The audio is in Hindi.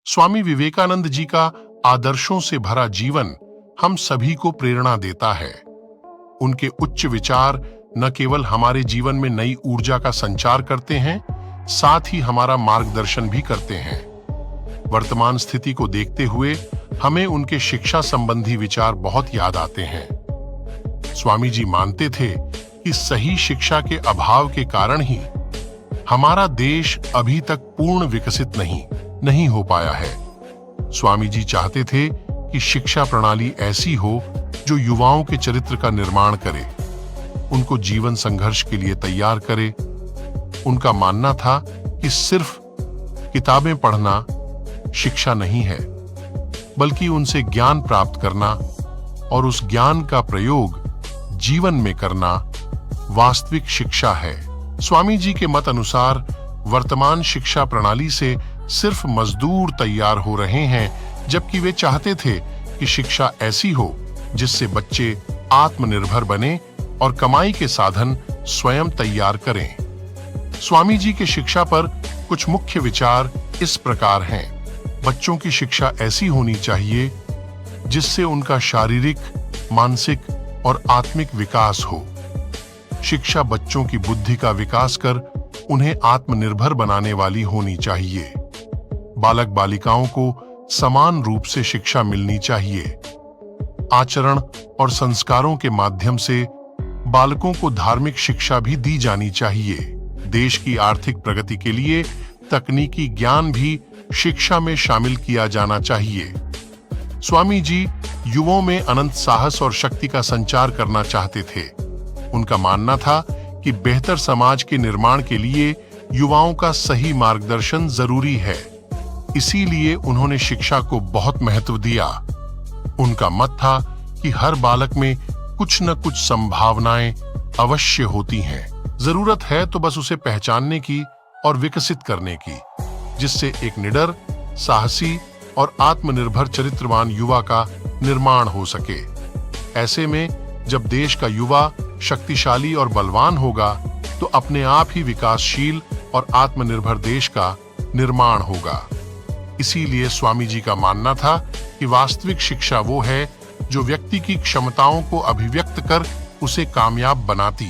स्वामी विवेकानंद जी का आदर्शों से भरा जीवन हम सभी को प्रेरणा देता है। उनके उच्च विचार न केवल हमारे जीवन में नई ऊर्जा का संचार करते हैं, साथ ही हमारा मार्गदर्शन भी करते हैं। वर्तमान स्थिति को देखते हुए हमें उनके शिक्षा संबंधी विचार बहुत याद आते हैं। स्वामी जी मानते थे कि सही शिक्षा के अभाव के कारण ही हमारा देश अभी तक पूर्ण विकसित नहीं हो पाया है। स्वामी जी चाहते थे कि शिक्षा प्रणाली ऐसी हो जो युवाओं के चरित्र का निर्माण करे, उनको जीवन संघर्ष के लिए तैयार करे। उनका मानना था कि सिर्फ किताबें पढ़ना शिक्षा नहीं है, बल्कि उनसे ज्ञान प्राप्त करना और उस ज्ञान का प्रयोग जीवन में करना वास्तविक शिक्षा है। स्वामी जी के मत अनुसार वर्तमान शिक्षा प्रणाली से सिर्फ मजदूर तैयार हो रहे हैं, जबकि वे चाहते थे कि शिक्षा ऐसी हो जिससे बच्चे आत्मनिर्भर बने और कमाई के साधन स्वयं तैयार करें। स्वामी जी के शिक्षा पर कुछ मुख्य विचार इस प्रकार हैं। बच्चों की शिक्षा ऐसी होनी चाहिए जिससे उनका शारीरिक, मानसिक और आत्मिक विकास हो। शिक्षा बच्चों की बुद्धि का विकास कर उन्हें आत्मनिर्भर बनाने वाली होनी चाहिए। बालक बालिकाओं को समान रूप से शिक्षा मिलनी चाहिए। आचरण और संस्कारों के माध्यम से बालकों को धार्मिक शिक्षा भी दी जानी चाहिए। देश की आर्थिक प्रगति के लिए तकनीकी ज्ञान भी शिक्षा में शामिल किया जाना चाहिए। स्वामी जी युवाओं में अनंत साहस और शक्ति का संचार करना चाहते थे। उनका मानना था कि बेहतर समाज के निर्माण के लिए युवाओं का सही मार्गदर्शन जरूरी है। इसीलिए उन्होंने शिक्षा को बहुत महत्व दिया। उनका मत था कि हर बालक में कुछ न कुछ संभावनाएं अवश्य होती हैं। जरूरत है तो बस उसे पहचानने की और विकसित करने की, जिससे एक निडर, साहसी और आत्मनिर्भर चरित्रवान युवा का निर्माण हो सके। ऐसे में जब देश का युवा शक्तिशाली और बलवान होगा तो अपने आप ही विकासशील और आत्मनिर्भर देश का निर्माण होगा। इसीलिए स्वामी जी का मानना था कि वास्तविक शिक्षा वो है जो व्यक्ति की क्षमताओं को अभिव्यक्त कर उसे कामयाब बनाती